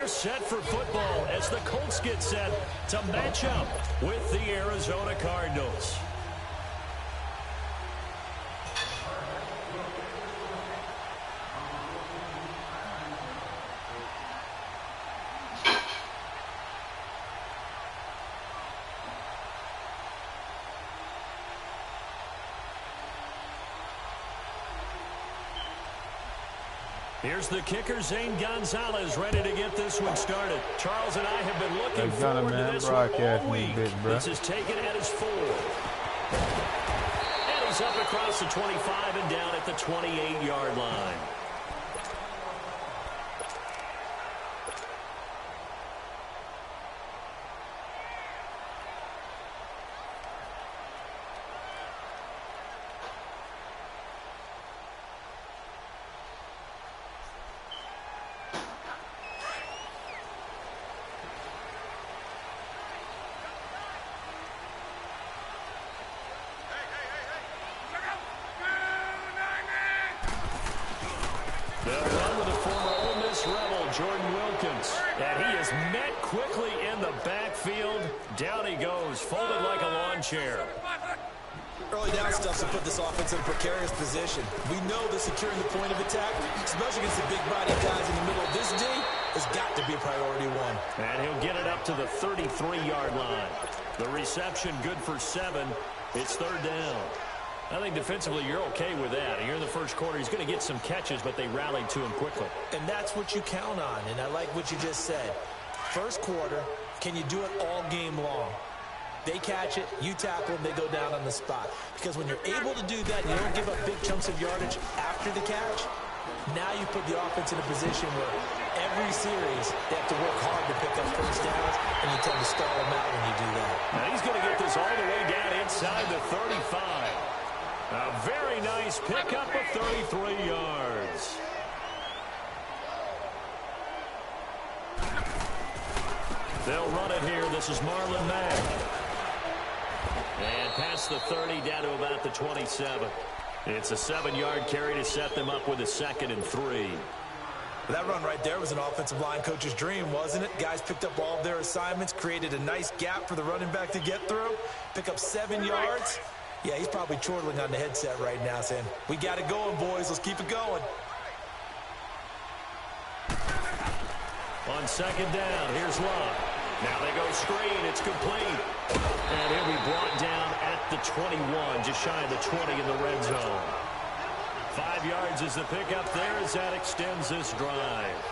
They're set for football as the Colts get set to match up with the Arizona Cardinals. Here's the kicker, Zane Gonzalez, ready to get this one started. Charles and I have been looking forward to this one all week. This is taken at his 4. And he's up across the 25 and down at the 28-yard line. They'll run with the former Ole Miss Rebel, Jordan Wilkins. And he is met quickly in the backfield. Down he goes, folded like a lawn chair. Early down stuff to put this offense in a precarious position. We know that securing the point of attack, especially against the big body guys in the middle of this D, has got to be priority 1. And he'll get it up to the 33-yard line. The reception good for 7. It's 3rd down. I think defensively you're okay with that. Here in the first quarter, he's going to get some catches, but they rallied to him quickly. And that's what you count on, and I like what you just said. First quarter, can you do it all game long? They catch it, you tackle them, they go down on the spot. Because when you're able to do that, and you don't give up big chunks of yardage after the catch, now you put the offense in a position where every series they have to work hard to pick up first downs, and you tend to stall them out when you do that. Now he's going to get this all the way down inside the 35. A very nice pickup of 33 yards. They'll run it here. This is Marlon Mack. And past the 30 down to about the 27. It's a 7-yard carry to set them up with a 2nd and 3. That run right there was an offensive line coach's dream, wasn't it? Guys picked up all of their assignments, created a nice gap for the running back to get through, pick up 7 yards. Yeah, he's probably chortling on the headset right now saying, we got it going, boys. Let's keep it going. On 2nd down, here's Love. Now they go screen. It's complete. And he'll be brought down at the 21, just shy of the 20 in the red zone. 5 yards is the pickup there as that extends this drive.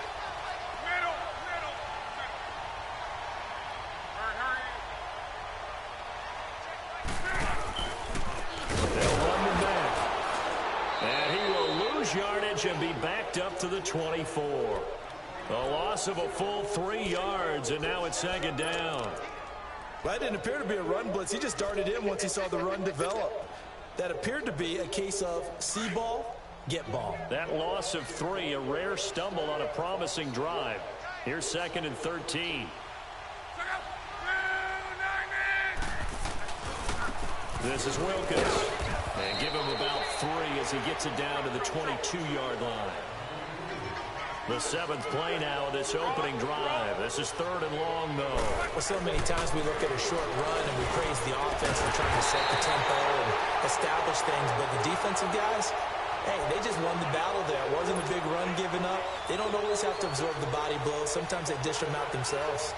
Yardage and be backed up to the 24. A loss of a full 3 yards, and now it's 2nd down. Well, that didn't appear to be a run blitz. He just darted in once he saw the run develop. That appeared to be a case of see ball, get ball. That loss of 3, a rare stumble on a promising drive. Here's 2nd and 13. This is Wilkins. And give him about 3 as he gets it down to the 22-yard line. The 7th play now of this opening drive. This is 3rd and long, though. Well, so many times we look at a short run and we praise the offense for trying to set the tempo and establish things. But the defensive guys, hey, they just won the battle there. It wasn't a big run given up. They don't always have to absorb the body blows. Sometimes they dish them out themselves.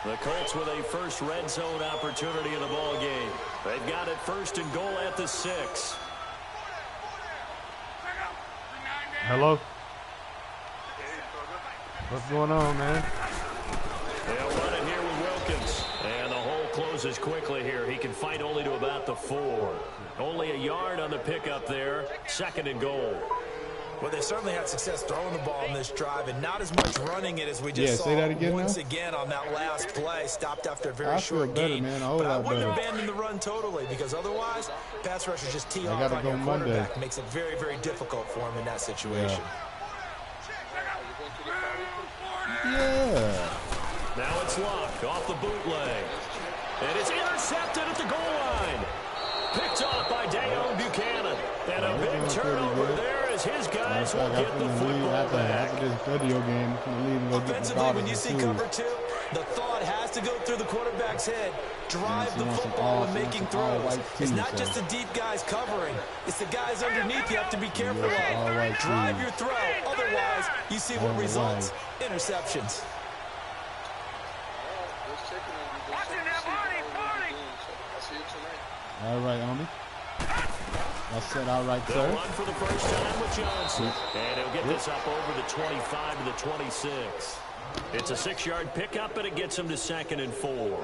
The Colts with a first red zone opportunity in the ball game. They've got it 1st and goal at the 6. Hello? What's going on, man? They'll run it here with Wilkins. And the hole closes quickly here. He can fight only to about the 4. Only a yard on the pickup there. 2nd and goal. Well, they certainly had success throwing the ball on this drive and not as much running it as we just saw say that again once now? again on that last play. Stopped after a very feel short better, gain. man. A whole But I lot wouldn't better. abandon the run totally because otherwise, pass rushers just tee off gotta on go your quarterback. Monday. Makes it very, very difficult for him in that situation. Yeah. Now it's Luck off the bootleg. And it's intercepted at the goal line. Picked off by Dayon Buchanan. And a big turnover there as his guys will get the football back. After this video game, offensively, when you see cover 2, the thought has to go through the quarterback's head. Drive the football when making throws. It's not just the deep guys covering. It's the guys underneath you have to be careful of. Drive your throw. Otherwise, you see what results. Interceptions. All right, Omi. That's set all right, They'll sir. run for the first time with Johnson. And he'll get this up over the 25 to the 26. It's a 6-yard pickup, and it gets him to 2nd and 4.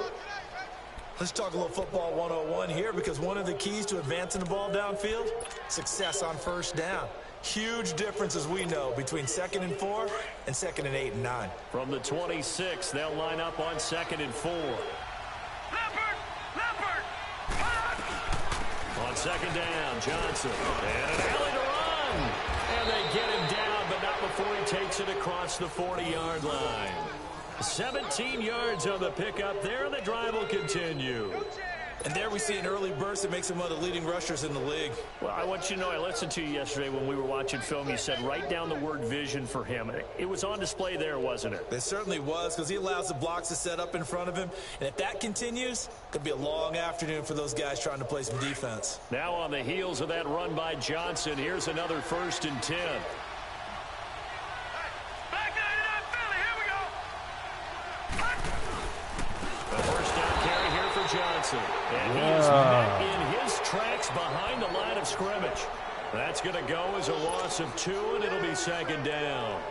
Let's talk a little football 101 here, because one of the keys to advancing the ball downfield, success on first down. Huge difference, as we know, between 2nd and 4 and 2nd and 8 and 9. From the 26, they'll line up on 2nd and 4. On 2nd down, Johnson. And an alley to run. And they get him down, but not before he takes it across the 40-yard line. 17 yards on the pickup there, and the drive will continue. And there we see an early burst that makes him one of the leading rushers in the league. Well, I want you to know, I listened to you yesterday when we were watching film. You said write down the word vision for him. It was on display there, wasn't it? It certainly was, because he allows the blocks to set up in front of him. And if that continues, it could be a long afternoon for those guys trying to play some defense. Now on the heels of that run by Johnson, here's another 1st and 10. Johnson. And he is met in his tracks behind the line of scrimmage. That's going to go as a loss of 2, and it'll be 2nd down.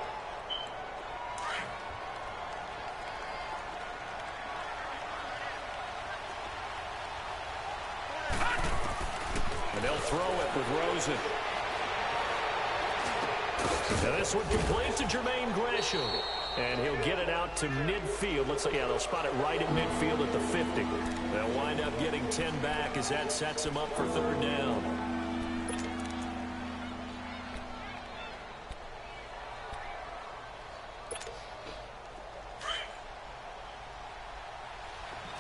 And they'll throw it with Rosen. And this one complete to Jermaine Gresham. And he'll get it out to midfield. Looks like, yeah, they'll spot it right at midfield at the 50. They'll wind up getting 10 back as that sets them up for 3rd down.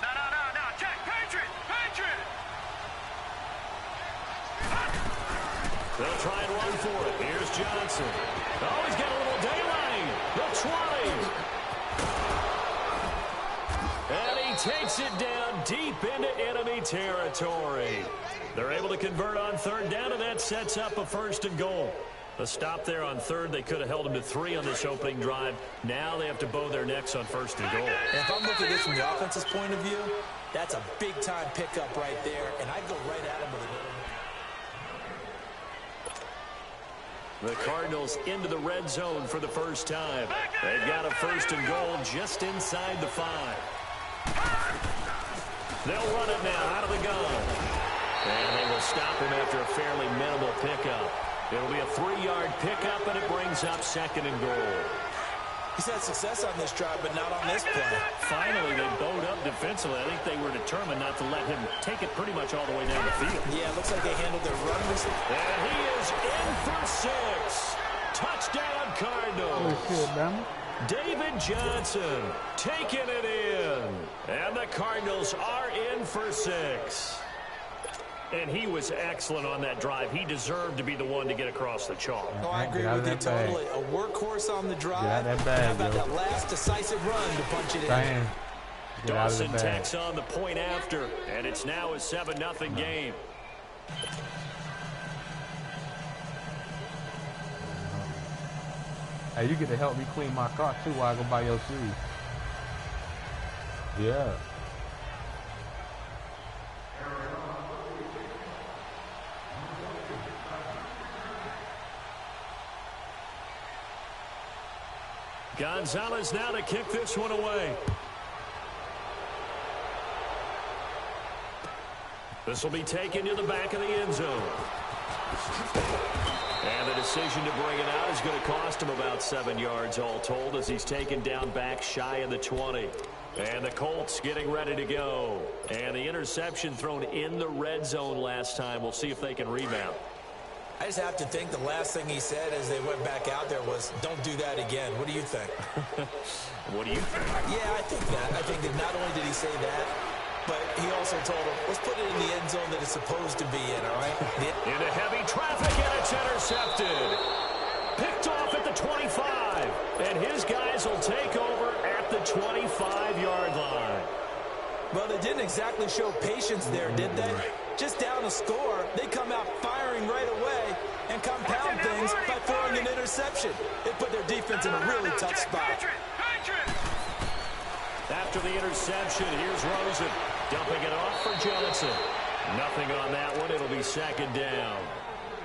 No. Check. Patriot. They'll try and run for it. Here's Johnson. Oh, he's got a little daylight. The 20. And he takes it down deep into enemy territory. They're able to convert on 3rd down, and that sets up a 1st and goal. A stop there on 3rd. They could have held him to 3 on this opening drive. Now they have to bow their necks on 1st and goal. And if I'm looking at this from the offense's point of view, that's a big-time pickup right there, and I'd go right at him with it. The Cardinals into the red zone for the first time. They've got a 1st and goal just inside the 5. They'll run it now out of the gun. And they will stop him after a fairly minimal pickup. It'll be a 3-yard pickup, and it brings up 2nd and goal. He's had success on this drive, but not on this play. Finally, they bowed up defensively. I think they were determined not to let him take it pretty much all the way down the field. Yeah, it looks like they handled their run. And he is in for 6. Touchdown, Cardinals. Oh, shit, damn. David Johnson taking it in. And the Cardinals are in for 6. And he was excellent on that drive. He deserved to be the one to get across the chalk. Oh, I agree with you totally. A workhorse on the drive. Get out of that bag, How about that last decisive run to punch it in? Dawson tacks on the point after, and it's now a 7-0 game. Hey, you get to help me clean my car too while I go buy your shoes. Yeah. Gonzalez now to kick this one away. This will be taken to the back of the end zone. And the decision to bring it out is going to cost him about 7 yards all told as he's taken down back shy of the 20. And the Colts getting ready to go. And the interception thrown in the red zone last time. We'll see if they can rebound. I just have to think the last thing he said as they went back out there was, don't do that again. What do you think? What do you think? Yeah, I think that. I think that not only did he say that, but he also told him, let's put it in the end zone that it's supposed to be in, all right? Into heavy traffic, and it's intercepted. Picked off at the 25, and his guys will take over at the 25-yard line. Well, they didn't exactly show patience there, did they? Just down a score, they come out firing right away and compound things by throwing an interception. It put their defense in a really tough spot. After the interception, here's Rosen dumping it off for Johnson. Nothing on that one. It'll be second down.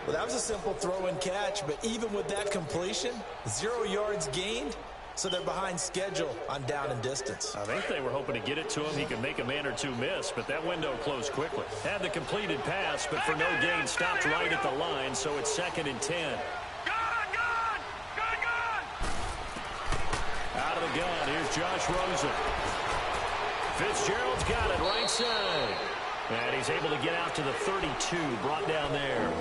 Well, that was a simple throw and catch, but even with that completion, 0 yards gained, so they're behind schedule on down and distance. I think they were hoping to get it to him. He could make a man or two miss, but that window closed quickly. Had the completed pass, but for no gain, stopped right at the line, so it's second and 10. Out of the gun, here's Josh Rosen. Fitzgerald's got it right side. And he's able to get out to the 32, brought down there.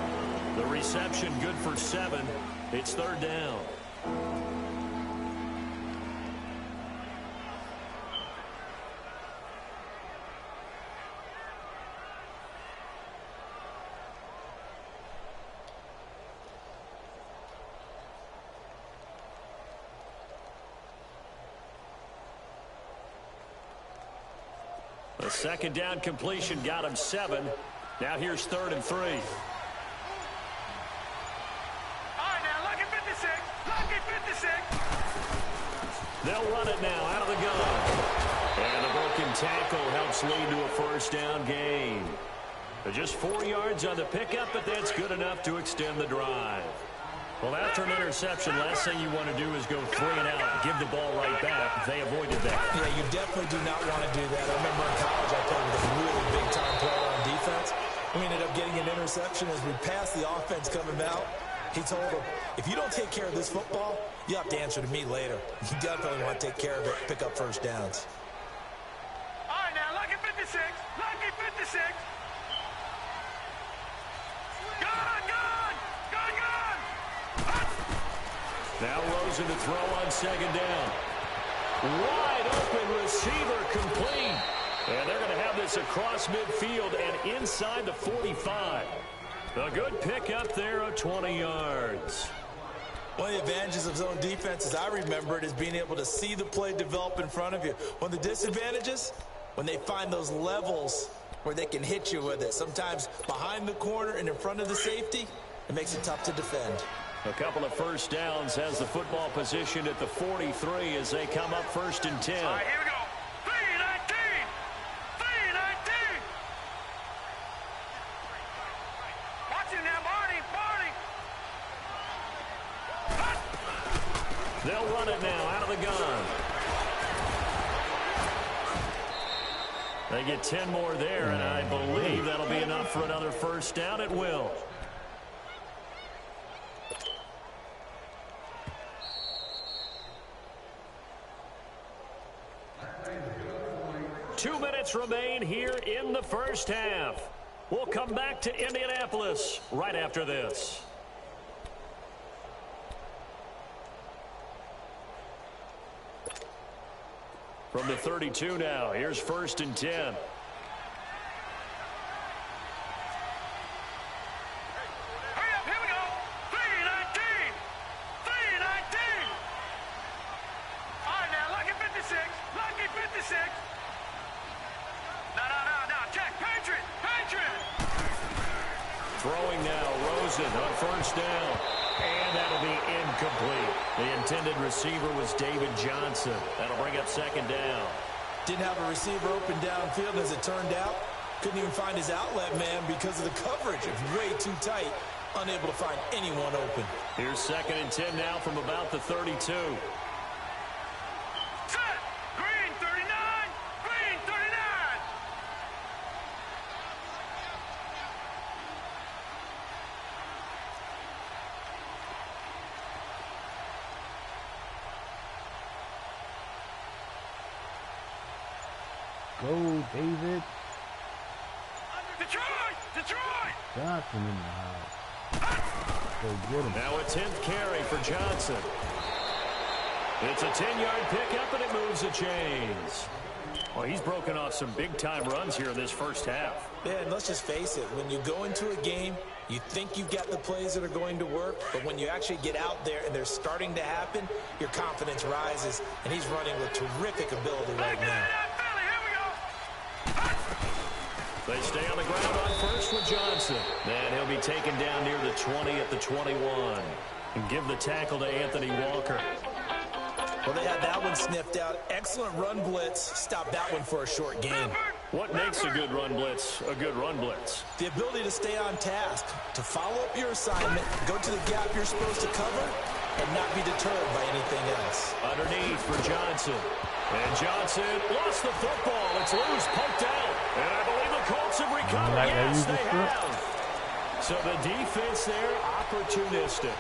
The reception good for 7. It's third down. The second down completion got him 7. Now here's third and 3. All right, now, lucky 56. Lucky 56. They'll run it now out of the gun. And the broken tackle helps lead to a first down gain. Just 4 yards on the pickup, but that's good enough to extend the drive. Well, after an interception, last thing you want to do is go 3 and out, give the ball right back. They avoided that. Yeah, you definitely do not want to do that. I remember in college I played with a really big-time player on defense. We ended up getting an interception as we passed the offense coming out. He told him, if you don't take care of this football, you have to answer to me later. You definitely want to take care of it, pick up first downs. All right, now, lucky 56. Lucky 56. Now Rosen to throw on second down. Wide open receiver complete. And they're going to have this across midfield and inside the 45. A good pickup there of 20 yards. One of the advantages of zone defense, as I remember it, is being able to see the play develop in front of you. One of the disadvantages, when they find those levels where they can hit you with it. Sometimes behind the corner and in front of the safety, it makes it tough to defend. A couple of first downs has the football position at the 43 as they come up first and 10. All right, here we go. 3-19. 3-19. Watch it now, Barney. They'll run it now out of the gun. They get 10 more there, and I believe that'll be enough for another first down. It will. Two minutes remain here in the first half. We'll come back to Indianapolis right after this. From the 32 now, here's first and 10. Hurry up, here we go. 3-19. 3-19. All right, now, lucky 56. Lucky 56. No. Check. Patriot. Throwing now, Rosen on first down. And that'll be incomplete. The intended receiver was David Johnson. That'll bring up second down. Didn't have a receiver open downfield, and as it turned out, couldn't even find his outlet man because of the coverage. It was way too tight, unable to find anyone open. Here's second and 10 now from about the 32. Set. Green 39. Green 39. Go, David. Detroit. Johnson in the house. Go get him. Now a 10th carry for Johnson. It's a 10-yard pickup, and it moves the chains. Well, he's broken off some big-time runs here in this first half. Yeah, and let's just face it. When you go into a game, you think you've got the plays that are going to work, but when you actually get out there and they're starting to happen, your confidence rises, and he's running with terrific ability right now. They stay on the ground on first with Johnson. And he'll be taken down near the 20 at the 21. And give the tackle to Anthony Walker. Well, they had that one sniffed out. Excellent run blitz. Stop that one for a short gain. What makes a good run blitz a good run blitz? The ability to stay on task, to follow up your assignment, go to the gap you're supposed to cover, and not be deterred by anything else. Underneath for Johnson. And Johnson lost the football. It's loose, poked out. And I believe the Colts have recovered. Yes, they have. So the defense there, opportunistic.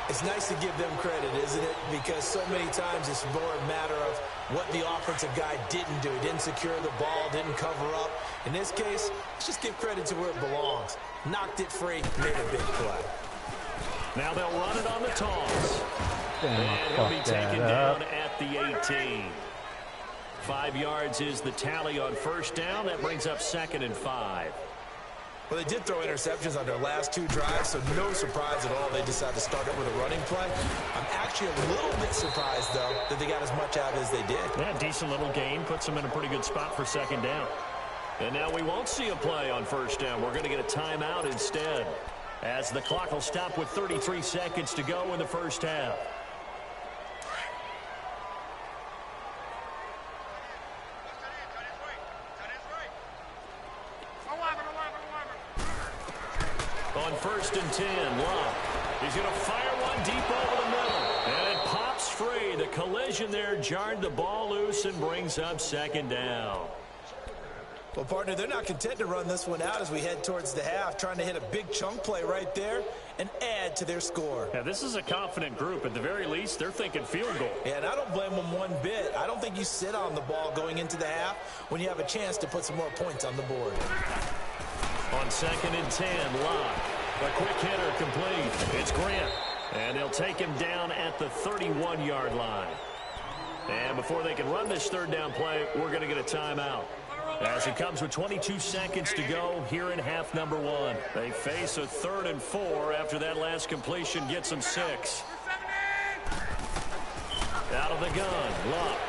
It's nice to give them credit, isn't it? Because so many times it's more a matter of what the offensive guy didn't do. He didn't secure the ball, didn't cover up. In this case, let's just give credit to where it belongs. Knocked it free, made a big play. Now they'll run it on the toss. And he'll be taken down at the 18. 5 yards is the tally on first down. That brings up 2nd and 5. Well, they did throw interceptions on their last 2 drives, so no surprise at all they decided to start it with a running play. I'm actually a little bit surprised, though, that they got as much out as they did. Yeah, decent little gain. Puts them in a pretty good spot for 2nd down. And now we won't see a play on first down. We're going to get a timeout instead, as the clock will stop with 33 seconds to go in the first half. On 1st and 10, Locke. He's going to fire one deep over the middle. And it pops free. The collision there jarred the ball loose and brings up 2nd down. Well, partner, they're not content to run this one out as we head towards the half, trying to hit a big chunk play right there and add to their score. Yeah, this is a confident group. At the very least, they're thinking field goal. Yeah, and I don't blame them one bit. I don't think you sit on the ball going into the half when you have a chance to put some more points on the board. On 2nd and 10, Locke. A quick hitter complete. It's Grant. And they'll take him down at the 31-yard line. And before they can run this 3rd down play, we're going to get a timeout. As it comes with 22 seconds to go here in half number 1. They face a 3rd and 4 after that last completion gets them 6. Out of the gun, Locke.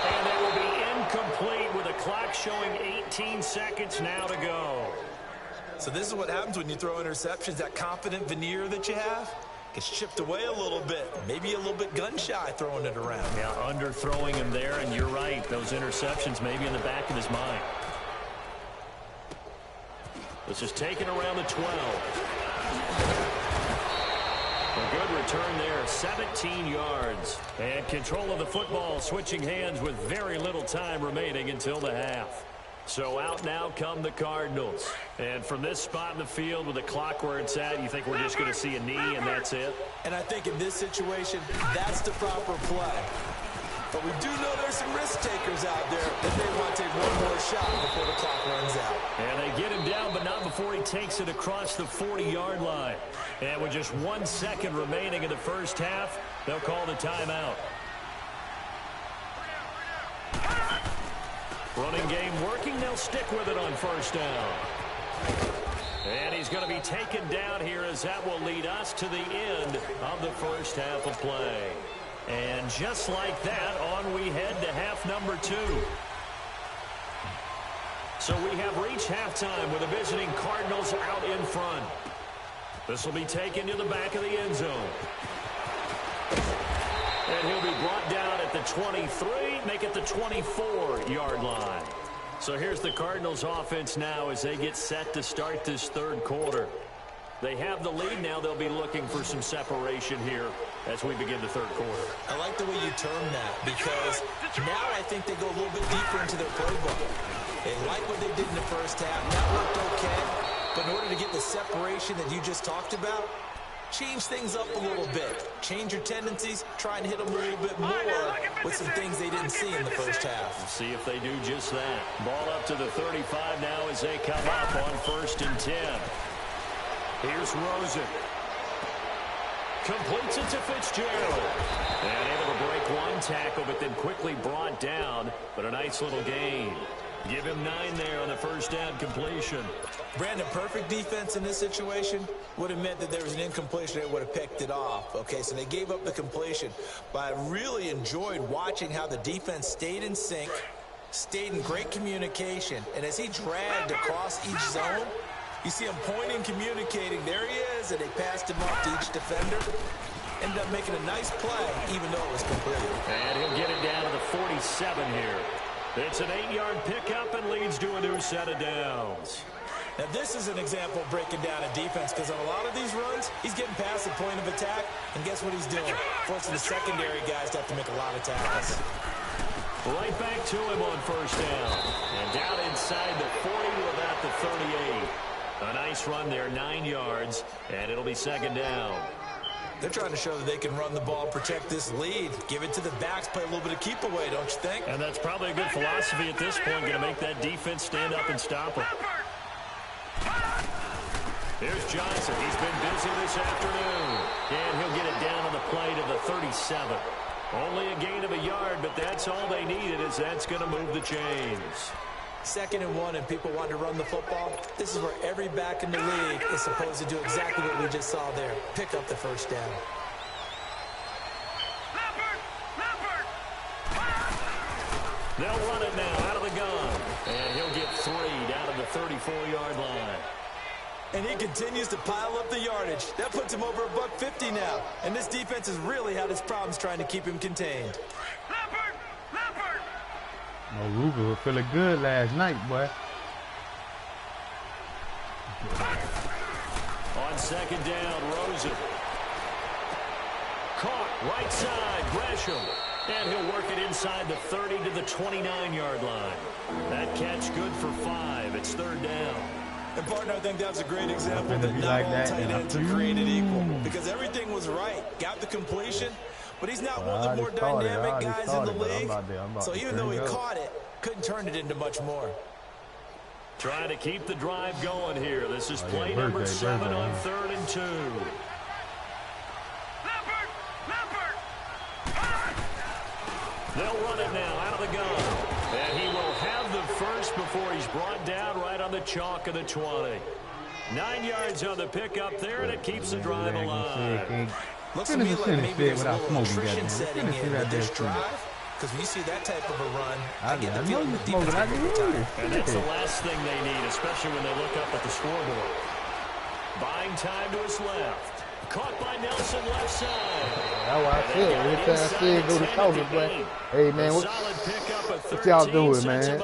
And it will be incomplete with a clock showing 18 seconds now to go. So this is what happens when you throw interceptions. That confident veneer that you have gets chipped away a little bit. Maybe a little bit gun-shy throwing it around. Yeah, underthrowing him there, and you're right. Those interceptions maybe in the back of his mind. This is taken around the 12. A good return there, 17 yards. And control of the football, switching hands with very little time remaining until the half. So out now come the Cardinals. And from this spot in the field with the clock where it's at, you think we're just going to see a knee and that's it? And I think in this situation, that's the proper play. But we do know there's some risk takers out there that they want to take one more shot before the clock runs out. And they get him down, but not before he takes it across the 40-yard line. And with just 1 second remaining in the first half, they'll call the timeout. Running game working. They'll stick with it on first down. And he's going to be taken down here as that will lead us to the end of the first half of play. And just like that, on we head to half number 2. So we have reached halftime with the visiting Cardinals out in front. This will be taken to the back of the end zone. And he'll be brought down at the 23, make it the 24-yard line. So here's the Cardinals offense now as they get set to start this 3rd quarter. They have the lead now. They'll be looking for some separation here as we begin the 3rd quarter. I like the way you term that because now I think they go a little bit deeper into their playbook. They like what they did in the first half. That worked okay. But in order to get the separation that you just talked about, change things up a little bit. Change your tendencies. Try and hit them a little bit more with some things they didn't see in the first half. We'll see if they do just that. Ball up to the 35 now as they come up on 1st and 10. Here's Rosen. Completes it to Fitzgerald. And able to break one tackle, but then quickly brought down. But a nice little gain. Give him 9 there on the first down completion. Brandon, perfect defense in this situation would have meant that there was an incompletion that would have picked it off. Okay, so they gave up the completion. But I really enjoyed watching how the defense stayed in sync, stayed in great communication. And as he dragged across each zone, you see him pointing, communicating. There he is, and they passed him off to each defender. Ended up making a nice play, even though it was complete. And he'll get it down to the 47 here. It's an 8-yard pickup and leads to a new set of downs. Now, this is an example of breaking down a defense, because on a lot of these runs, he's getting past the point of attack, and guess what he's doing? Forcing the secondary guys to have to make a lot of tackles. Right back to him on first down. And down inside the 40 to about the 38. A nice run there, 9 yards, and it'll be second down. They're trying to show that they can run the ball and protect this lead. Give it to the backs, play a little bit of keep away, don't you think? And that's probably a good philosophy at this point, going to make that defense stand up and stop them. Here's Johnson. He's been busy this afternoon. And he'll get it down on the play to the 37. Only a gain of a yard, but that's all they needed, as that's going to move the chains. 2nd and 1, and people want to run the football. This is where every back in the league is supposed to do exactly what we just saw there. Pick up the first down. They'll run it now out of the gun. And he'll get 3 down to the 34-yard line. And he continues to pile up the yardage. That puts him over $150 now. And this defense has really had its problems trying to keep him contained. No, Ruger was feeling good last night, boy. On second down, Rosen. Caught right side, Gresham. And he'll work it inside the 30 to the 29-yard line. That catch good for 5. It's 3rd down. And, partner, I think that's a great example that not all tight ends are created equal. Because everything was right. Got the completion. But he's not one of the more dynamic guys in the league. So even though he caught it, couldn't turn it into much more. Trying to keep the drive going here. This is play number 7 on 3rd and 2. They'll run it now out of the gun. And he will have the first before he's brought down right on the chalk of the 20. 9 yards on the pickup there, and it keeps the drive alive. Looks to me like maybe there's a little attrition setting in with this drive. Because when you see that type of a run, I get the feeling the defense will be tired. And that's the last thing they need, especially when they look up at the scoreboard. Buying time to his left. Caught by Nelson left side. That's what I feel. Every time I see it go to Calvin, boy. Hey, man, what y'all doing, man?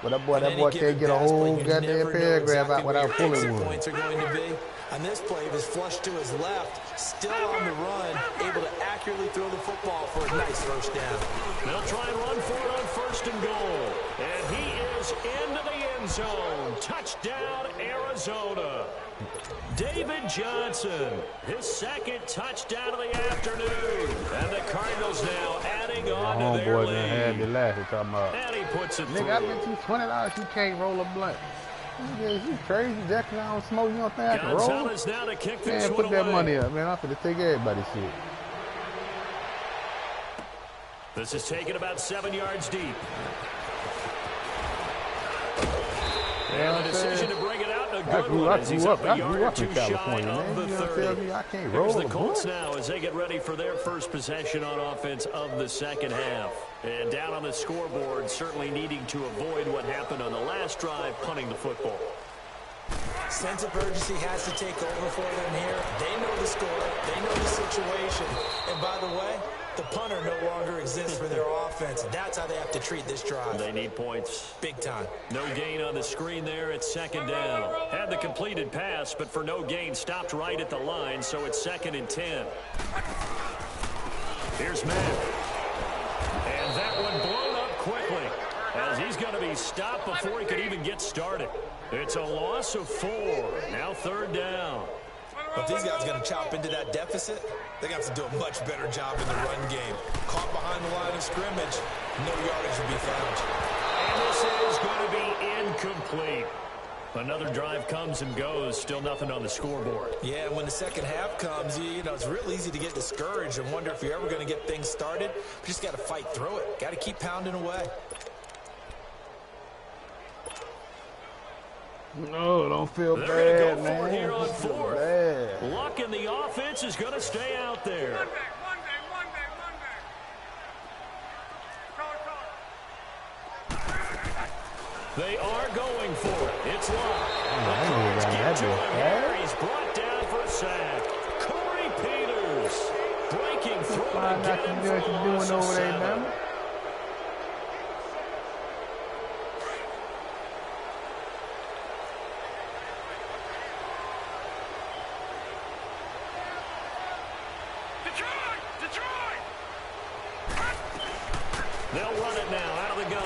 Well, that boy can't get a whole goddamn paragraph out without pulling one. Points are going to be. On this play, he was flushed to his left, still on the run, able to accurately throw the football for a nice first down. They'll try and run for it on 1st and goal. And he is into the end zone. Touchdown, Arizona. David Johnson, his 2nd touchdown of the afternoon. And the Cardinals now adding on to their lead. Had the last talking about. And he puts it through. Nigga, I bet you $20 you can't roll a blunt. You crazy, Jackson? I don't smoke. You don't think I can roll? Gonzalez now to kick this man, one put that away. money up, man. I'm finna take everybody's shit. This is taken about 7 yards deep. And the decision to bring it out in a good one as he's up a yard or 2 shy of the 30. Here's the Colts now as they get ready for their first possession on offense of the 2nd half. And down on the scoreboard, certainly needing to avoid what happened on the last drive, punting the football. Sense of urgency has to take over for them here. They know the score. They know the situation. And by the way, the punter no longer exists for their offense. That's how they have to treat this drive. They need points. Big time. No gain on the screen there. It's 2nd down. Had the completed pass, but for no gain, stopped right at the line, so it's 2nd and 10. Here's Matt. And that one blown up quickly as he's going to be stopped before he could even get started. It's a loss of 4. Now 3rd down. If these guys are going to chop into that deficit, they're going to have to do a much better job in the run game. Caught behind the line of scrimmage, no yardage will be found. And this is going to be incomplete. Another drive comes and goes, still nothing on the scoreboard. Yeah, when the second half comes, you know, it's real easy to get discouraged and wonder if you're ever going to get things started. You just got to fight through it. Got to keep pounding away. No, don't feel They're bad, gonna go for it man. here on Don't feel fourth. bad. Luck in the offense is going to stay out there. One back. Color. They are going for it. It's Luck. I knew Let's that. get to That'd him be here. bad. He's brought down for a sack. Corey Peters breaking through Find out again what for you're a doing loss of over there, 7. man. Detroit! They'll run it now out of the gun.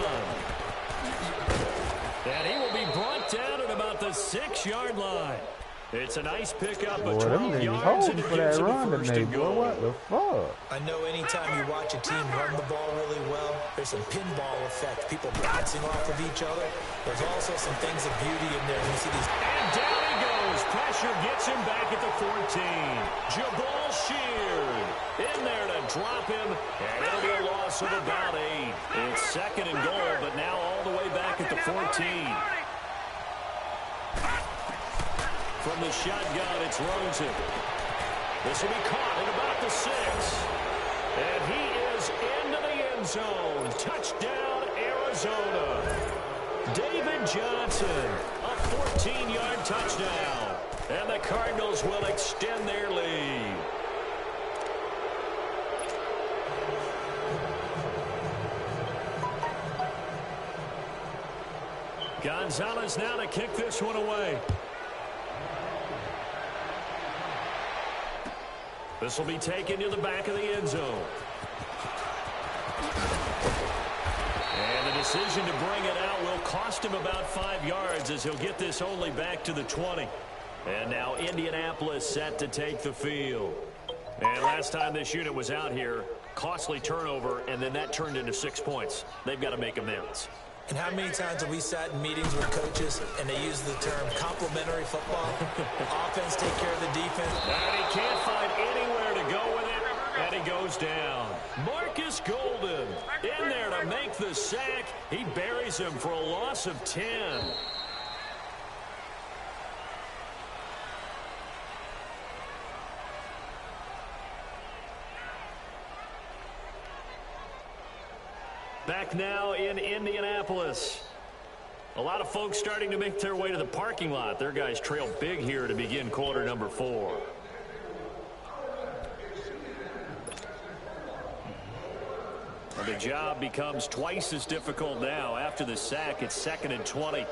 And he will be brought down at about the 6-yard line. It's a nice pickup of Boy, them 12 niggas yards, holding and it for gives that him a run first today, and boy. goal. What the fuck? I know anytime you watch a team run the ball really well, there's some pinball effect, people bouncing off of each other. There's also some things of beauty in there. You see these. And down he goes. Pressure gets him back at the 14. Jabal Sheard in there to drop him. And it'll be a loss of about 8. It's second and goal, but now all the way back at the 14. From the shotgun, it's Rosen. This will be caught at about the 6. And he is into the end zone. Touchdown, Arizona. David Johnson, a 14-yard touchdown. And the Cardinals will extend their lead. Gonzalez now to kick this one away. This will be taken to the back of the end zone. And the decision to bring it out will cost him about 5 yards as he'll get this only back to the 20. And now Indianapolis set to take the field. And last time this unit was out here, costly turnover, and then that turned into 6 points. They've got to make amends. And how many times have we sat in meetings with coaches and they use the term complementary football? Offense take care of the defense. And he can't find anywhere to go with it, and he goes down. Marcus Golden in there to make the sack. He buries him for a loss of 10. Back now in Indianapolis. A lot of folks starting to make their way to the parking lot. Their guys trail big here to begin quarter number 4. The job becomes twice as difficult now. After the sack, it's 2nd and 20.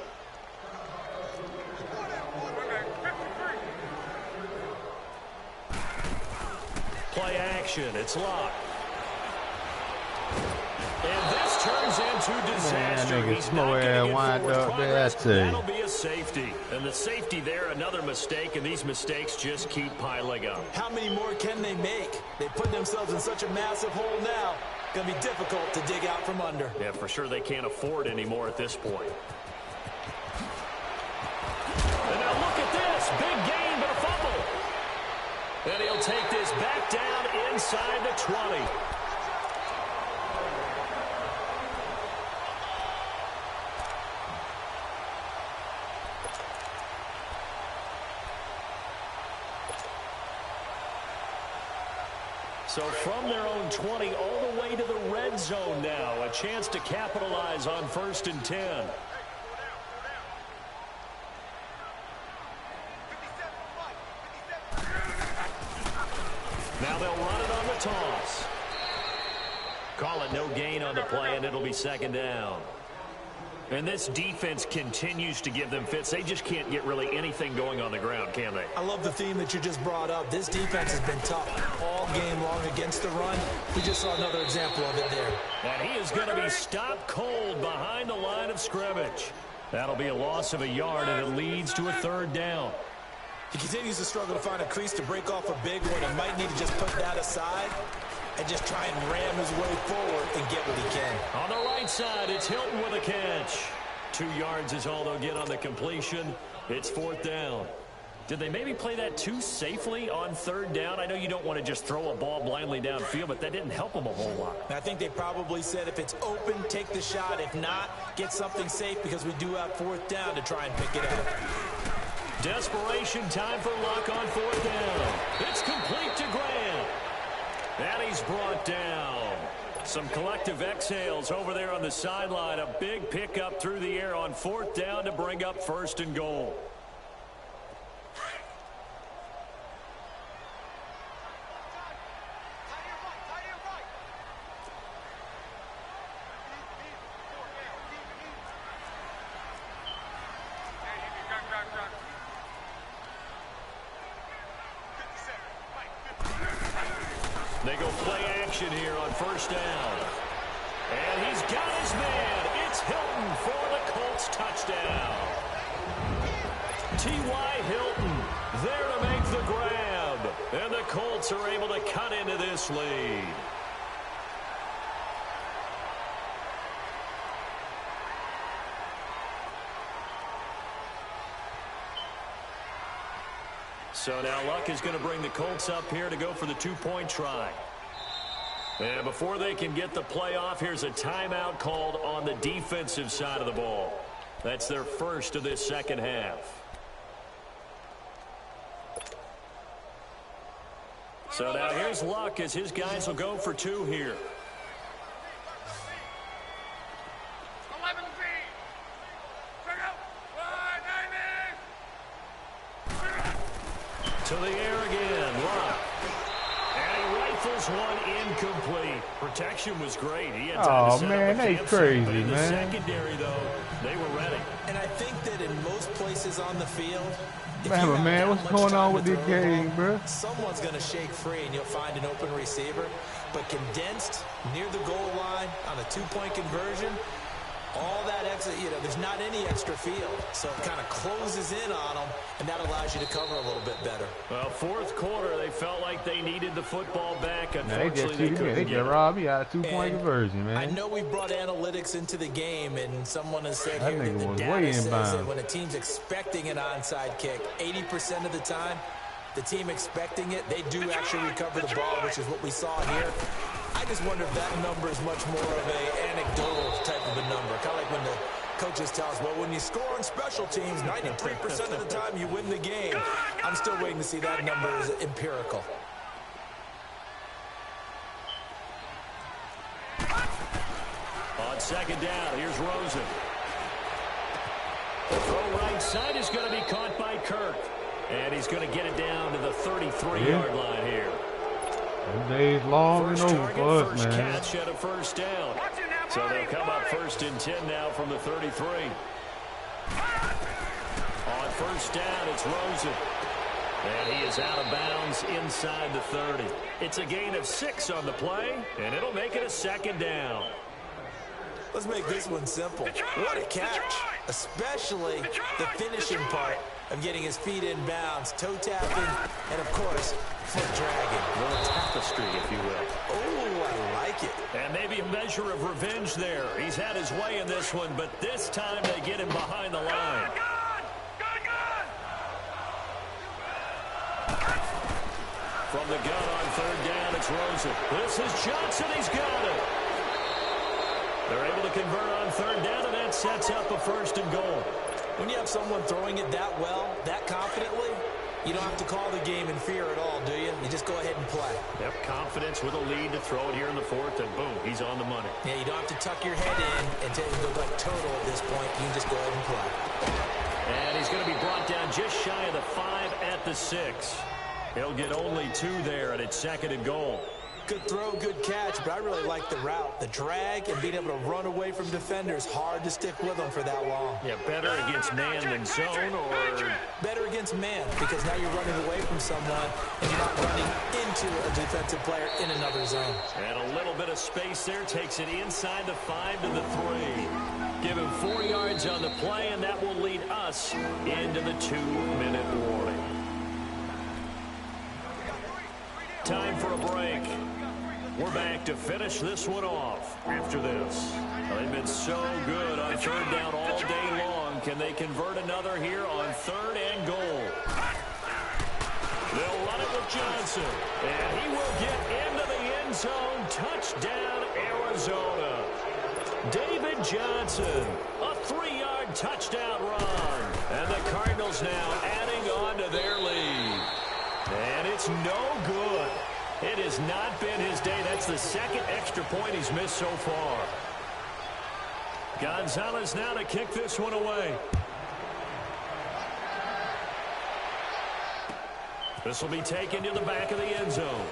Play action. It's Locke. And this turns into disaster. Man, nigga, He's slow not ass going to wind get forward up there, I progress. tell you. That'll be a safety. And the safety there, another mistake, and these mistakes just keep piling up. How many more can they make? They put themselves in such a massive hole now. Going to be difficult to dig out from under. Yeah, for sure they can't afford anymore at this point. And now look at this. Big gain, but a fumble. And he'll take this back down inside the 20. So from their own 20 all the way to the red zone now. A chance to capitalize on 1st and 10. Now they'll run it on the toss. Call it no gain on the play, and it'll be 2nd down. And this defense continues to give them fits. They just can't get really anything going on the ground, can they? I love the theme that you just brought up. This defense has been tough all game long against the run. We just saw another example of it there. And he is going to be stopped cold behind the line of scrimmage. That'll be a loss of a yard, and it leads to a 3rd down. He continues to struggle to find a crease to break off a big one. He might need to just put that aside and just try and ram his way forward and get what he can. On the right side, it's Hilton with a catch. 2 yards is all they'll get on the completion. It's 4th down. Did they maybe play that too safely on 3rd down? I know you don't want to just throw a ball blindly downfield, but that didn't help them a whole lot. I think they probably said if it's open, take the shot. If not, get something safe because we do have 4th down to try and pick it up. Desperation time for Luck on 4th down. It's complete to Graham. And he's brought down. Some collective exhales over there on the sideline. A big pickup through the air on 4th down to bring up 1st and goal. They go play action here on 1st down. And he's got his man. It's Hilton for the Colts touchdown. T.Y. Hilton there to make the grab. And the Colts are able to cut into this lead. So now Luck is going to bring the Colts up here to go for the 2-point try. And before they can get the play off, here's a timeout called on the defensive side of the ball. That's their first of this second half. So now here's Luck as his guys will go for 2 here. 11 feet. Check out. To the air again, Luck. And he rifles one incomplete. Protection was great. He had time to set man, up a they campsite, crazy, but in the man. secondary, though, they were ready. And I think that in most places on the field, Man, what's going on with this game, bro? Someone's going to shake free and you'll find an open receiver. But condensed near the goal line on a 2-point conversion, all that extra, there's not any extra field. So it kind of closes in on them, and that allows you to cover a little bit better. Well, 4th quarter, they felt like they needed the football back. Unfortunately, They just robbed me out of 2-point conversion, man. I know we brought analytics into the game, and someone has said That here that nigga the was data way says inbound. that when a team's expecting an onside kick, 80% of the time, the team expecting it, they do actually recover the ball, which is what we saw here. I just wonder if that number is much more of an anecdotal type of a number. Kind of like when the coaches tell us, well, when you score on special teams, 93% of the time you win the game. I'm still waiting to see that number is empirical. On 2nd down, here's Rosen. The throw right side is going to be caught by Kirk. And he's going to get it down to the 33-yard line here. Days long and First over target, for us, first man. catch at a 1st down. So they'll come up 1st and 10 now from the 33. On 1st down, it's Rosen. And he is out of bounds inside the 30. It's a gain of 6 on the play, and it'll make it a 2nd down. Let's make this one simple. What a catch, especially the finishing part of getting his feet in bounds, toe tapping, and of course, foot dragging. A little tapestry, if you will. Oh, I like it. And maybe a measure of revenge there. He's had his way in this one, but this time they get him behind the line. From the gun on 3rd down, it's Rosen. This is Johnson. He's got it. They're able to convert on 3rd down, and that sets up a 1st and goal. When you have someone throwing it that well, that confidently, you don't have to call the game in fear at all, do you? You just go ahead and play. Yep, confidence with a lead to throw it here in the 4th, and boom, he's on the money. Yeah, you don't have to tuck your head in and go like total at this point. You can just go ahead and play. And he's going to be brought down just shy of the 5 at the 6. He'll get only 2 there, and it's 2nd and goal. Good throw, good catch, but I really like the route. The drag and being able to run away from defenders, hard to stick with them for that long. Yeah, better against man than zone, or better against man, because now you're running away from someone and you're not running into a defensive player in another zone. And a little bit of space there takes it inside the 5 to the 3. Give him 4 yards on the play, and that will lead us into the 2-minute warning. Time for a break. We're back to finish this one off after this. They've been so good on third down all day long. Can they convert another here on third and goal? They'll run it with Johnson. And he will get into the end zone. Touchdown, Arizona. David Johnson, a 3-yard touchdown run. And the Cardinals now adding on to their lead. And it's no good. It has not been his day. That's the second extra point he's missed so far. Gonzalez now to kick this one away. This will be taken to the back of the end zone.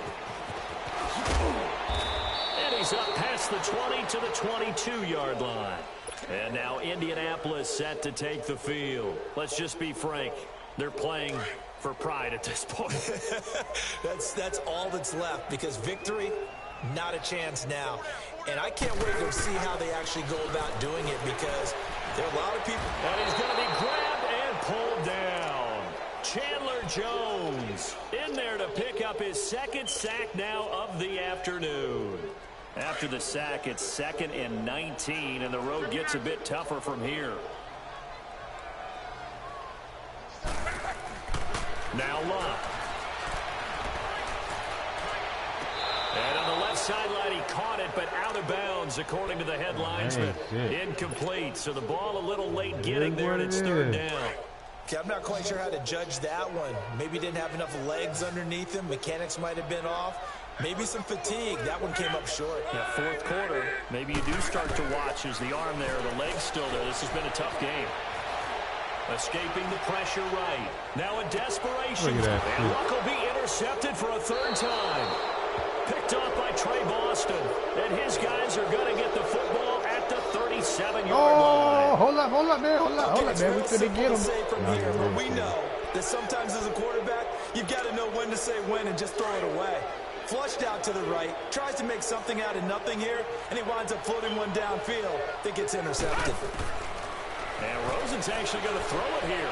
And he's up past the 20 to the 22-yard line. And now Indianapolis set to take the field. Let's just be frank. They're playing for pride at this point. That's all that's left, because victory, not a chance now. And I can't wait to see how they actually go about doing it, because there are a lot of people. And he's going to be grabbed and pulled down. Chandler Jones in there to pick up his second sack now of the afternoon. After the sack, it's 2nd and 19, and the road gets a bit tougher from here. Now Locke. And on the left sideline, he caught it, but out of bounds, according to the head linesman. Incomplete, so the ball a little late getting there, and it's third down. Okay, I'm not quite sure how to judge that one. Maybe didn't have enough legs underneath him. Mechanics might have been off. Maybe some fatigue. That one came up short. Yeah, fourth quarter, maybe you do start to watch as the arm there, the leg's still there. This has been a tough game. Escaping the pressure right. Now in desperation. And Luck will be intercepted for a third time. Picked off by Trey Boston. And his guys are going to get the football at the 37-yard line. Oh, hold up, man. We couldn't get him. From here, but we know that sometimes as a quarterback, you've got to know when to say when and just throw it away. Flushed out to the right, tries to make something out of nothing here, and he winds up floating one downfield that gets intercepted. And Rosen's actually going to throw it here.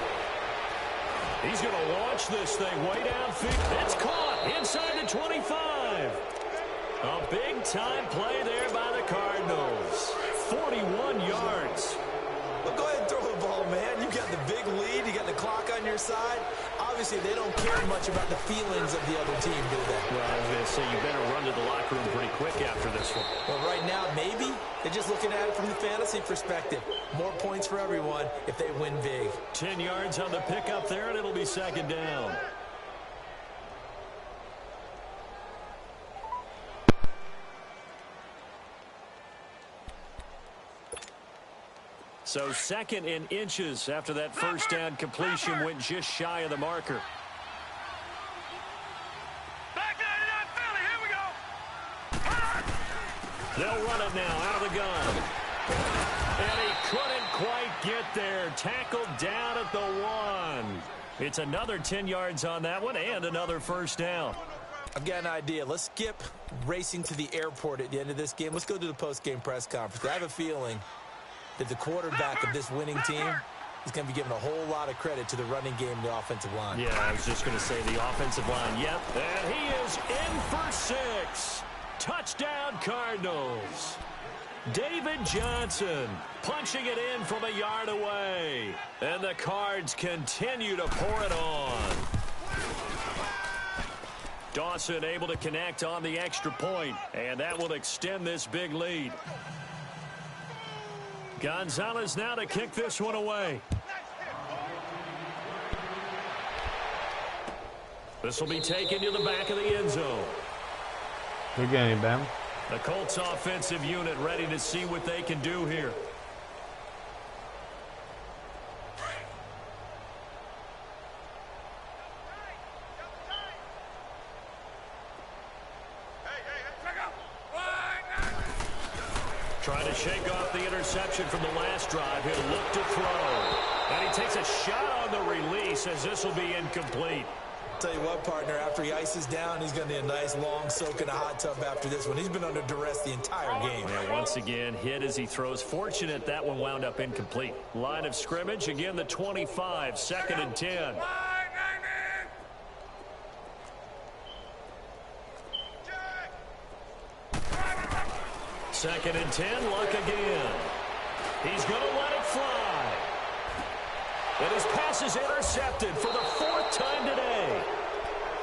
He's going to launch this thing way downfield. It's caught inside the 25. A big-time play there by the Cardinals. 41 yards. Well, go ahead and throw the ball, man. You got the big lead. You got the clock on your side. Obviously, they don't care much about the feelings of the other team, do they? Well, I was going to say, you better run to the locker room pretty quick after this one. Well, right now, maybe they're just looking at it from the fantasy perspective. More points for everyone if they win big. 10 yards on the pickup there, and it'll be second down. So 2nd in inches after that first down completion went just shy of the marker. Back 99 Philly, here we go. They'll run it now out of the gun. And he couldn't quite get there. Tackled down at the 1. It's another 10 yards on that one and another first down. I've got an idea. Let's skip racing to the airport at the end of this game. Let's go to the post-game press conference. I have a feeling that the quarterback of this winning team is going to be given a whole lot of credit to the running game and the offensive line. Yeah, I was just going to say the offensive line. Yep, and he is in for 6. Touchdown, Cardinals. David Johnson punching it in from a yard away. And the Cards continue to pour it on. Dawson able to connect on the extra point, and that will extend this big lead. Gonzalez now to kick this one away. This will be taken to the back of the end zone. Good game, Bam. The Colts offensive unit ready to see what they can do here. Trying to shake off the interception from the last drive. He'll look to throw. And he takes a shot on the release as this will be incomplete. Tell you what, partner, after he ices down, he's going to need a nice long soak in a hot tub after this one. He's been under duress the entire game. And once again, hit as he throws. Fortunate that one wound up incomplete. Line of scrimmage, again the 25, 2nd and 10. 2nd and 10, Luck again. He's going to let it fly. And his pass is intercepted for the 4th time today.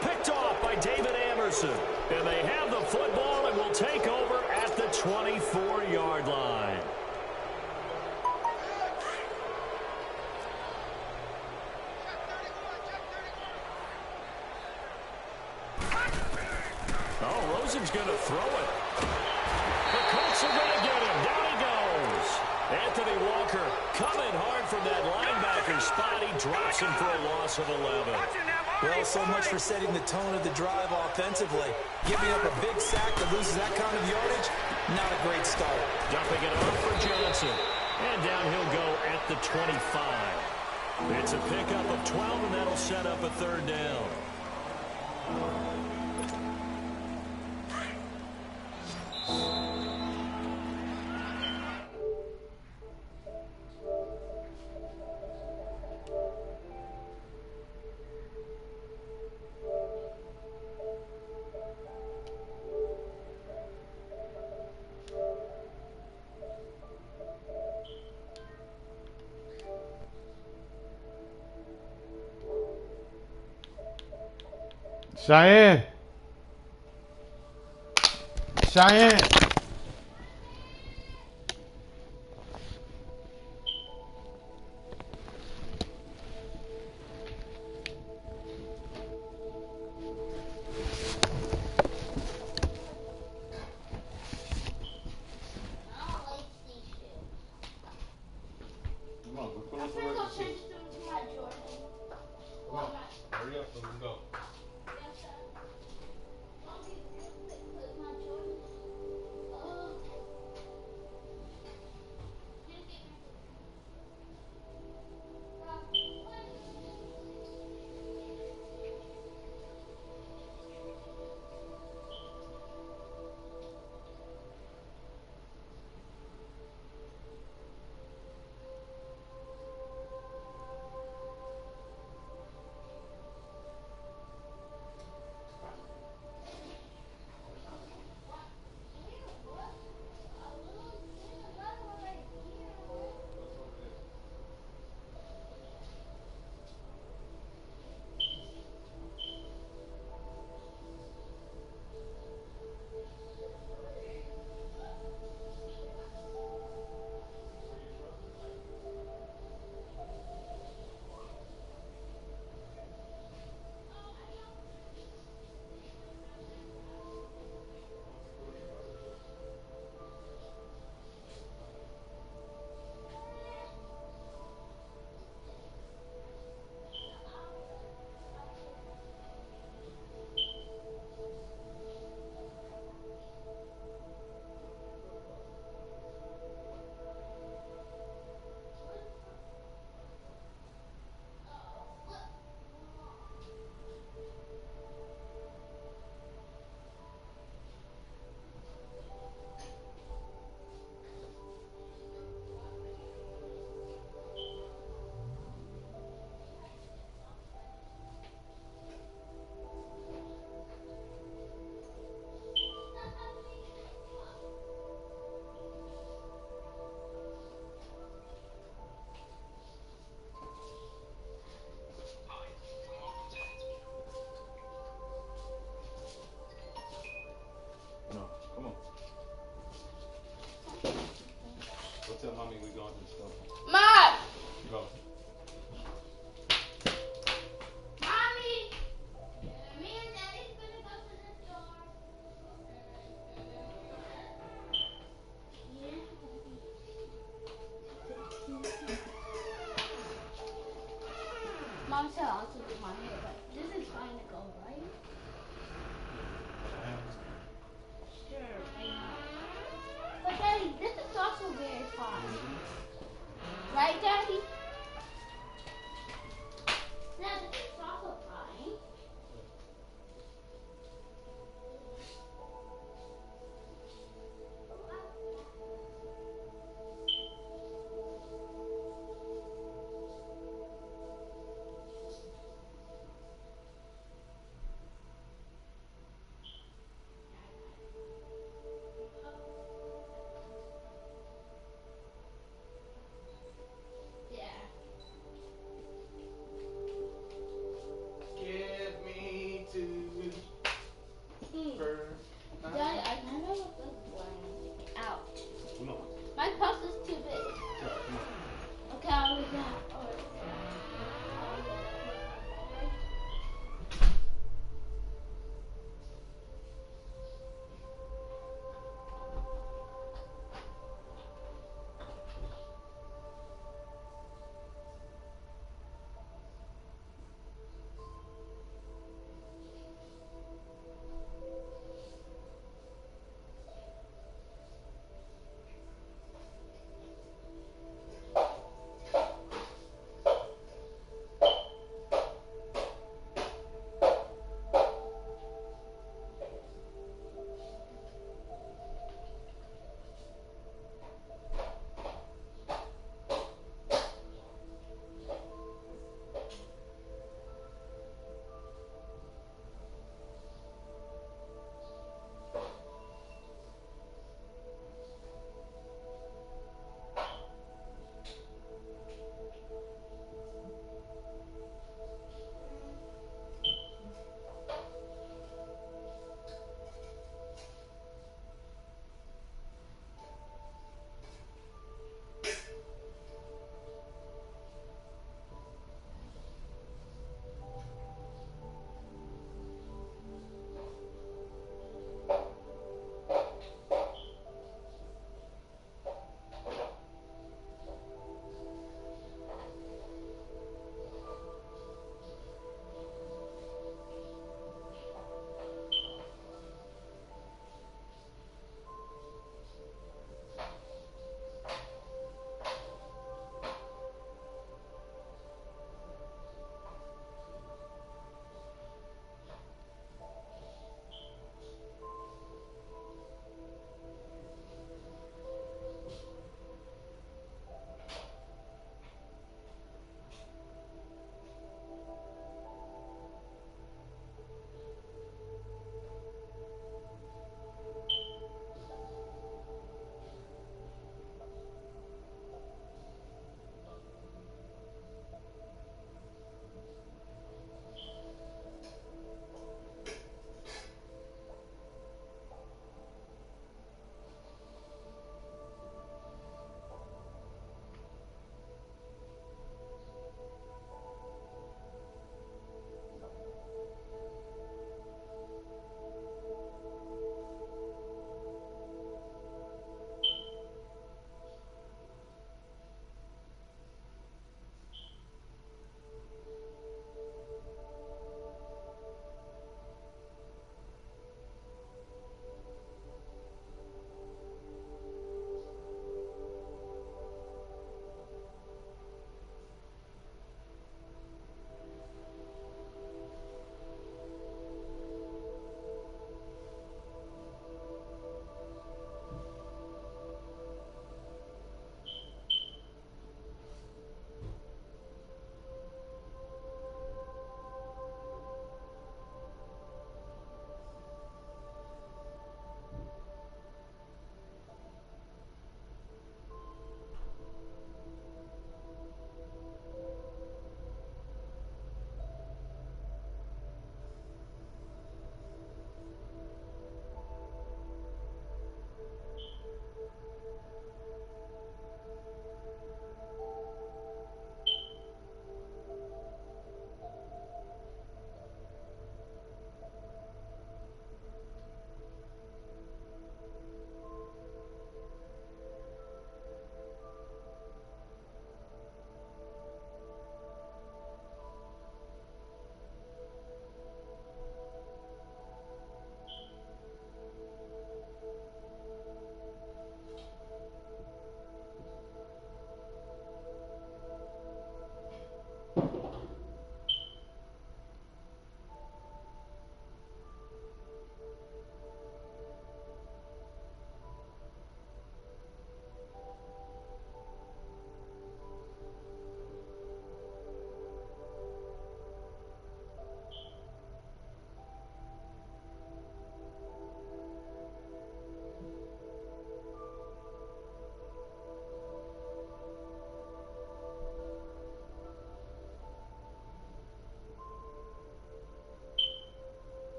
Picked off by David Anderson. And they have the football and will take over at the 24-yard line. Oh, Rosen's going to throw it. The Colts are going to get him. Down he goes. Anthony Walker coming hard from that linebacker spot. He drops him for a loss of 11. Well, so much for setting the tone of the drive offensively. Giving up a big sack that loses that kind of yardage, not a great start. Dumping it off for Johnson. And down he'll go at the 25. It's a pickup of 12, and that'll set up a 3rd down. Cheyenne. Cheyenne. Come on, we're close to the seat. Come on, hurry up so we can go.